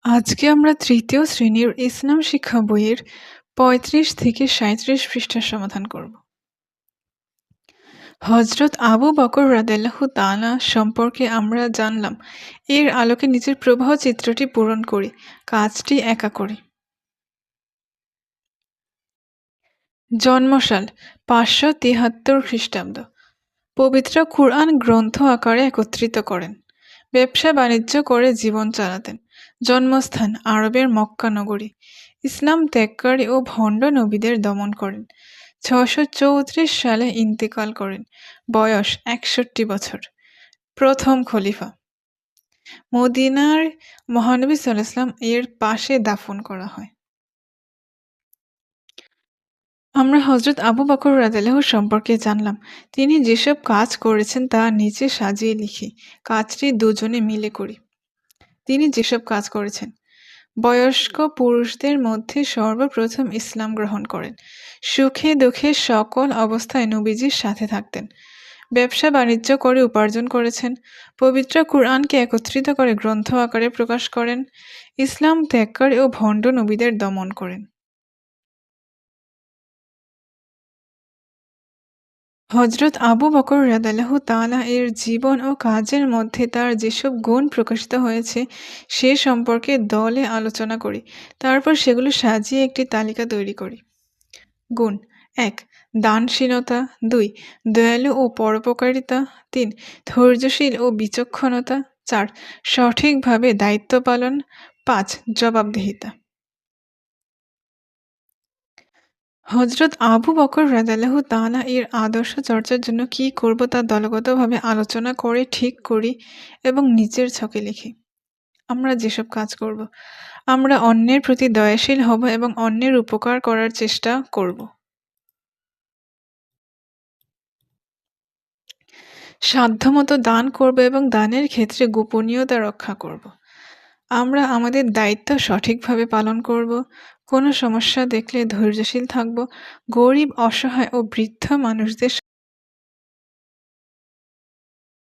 আজকে আমরা তৃতীয় শ্রেণীর ইসলাম শিক্ষা বইয়ের ৩৫ থেকে ৩৭ পৃষ্ঠার সমাধান করব। হযরত আবু বকর রাদিয়াল্লাহু তাআলা সম্পর্কে আমরা জানলাম। এর আলোকে নিচের প্রবাহ চিত্রটি পূরণ করি। কাজটি একা করি। জন্মসাল ৫৭৩ খ্রিস্টাব্দ। পবিত্র কুরআন গ্রন্থ আকারে একত্রিত করেন। ব্যবসা বাণিজ্য করে জীবন চালাতেন। জন্মস্থান আরবের মক্কা নগরী। ইসলাম ত্যাগকারী ও ভণ্ড নবীদের দমন করেন। ৬৩৪ সালে ইন্তেকাল করেন। বয়স ৬১ বছর। প্রথম খলিফা। মদিনার মহানবী সাল্লাল্লাহু আলাইহি ওয়াসাল্লাম এর পাশে দাফন করা হয়। আমরা হযরত আবু বকর রাদিয়াল্লাহু সম্পর্কে জানলাম। তিনি যেসব কাজ করেছেন তা নিচে সাজিয়ে লিখি। কাজটি দুজনে মিলে করি। তিনি যেসব কাজ করেছেন: বয়স্ক পুরুষদের মধ্যে সর্বপ্রথম ইসলাম গ্রহণ করেন। সুখে দুঃখে সকল অবস্থায় নবীজির সাথে থাকতেন। ব্যবসা বাণিজ্য করে উপার্জন করেছেন। পবিত্র কুরআনকে একত্রিত করে গ্রন্থ আকারে প্রকাশ করেন। ইসলাম ত্যাগকারী ও ভণ্ড নবীদের দমন করেন। হযরত আবু বকর রাদিয়াল্লাহু তাআলা এর জীবন ও কাজের মধ্যে তার যেসব গুণ প্রকাশিত হয়েছে সে সম্পর্কে দলে আলোচনা করি। তারপর সেগুলো সাজিয়ে একটি তালিকা তৈরি করি। গুণ: ১. দানশীলতা। ২. দয়ালু ও পরোপকারিতা। ৩. ধৈর্যশীল ও বিচক্ষণতা। ৪. সঠিকভাবে দায়িত্ব পালন। ৫. জবাবদিহিতা। হযরত আবু বকর রাদিয়াল্লাহু তাআলা এর আদর্শ চর্চার জন্য কী করব তা দলগতভাবে আলোচনা করে ঠিক করি এবং নিচের ছকে লিখি। আমরা যেসব কাজ করব: আমরা অন্যের প্রতি দয়াশীল হব এবং অন্যের উপকার করার চেষ্টা করব। সাধ্যমতো দান করব এবং দানের ক্ষেত্রে গোপনীয়তা রক্ষা করব। আমরা আমাদের দায়িত্ব সঠিকভাবে পালন করব। কোনো সমস্যা দেখলে ধৈর্যশীল থাকব। গরিব, অসহায় ও বৃদ্ধ মানুষদের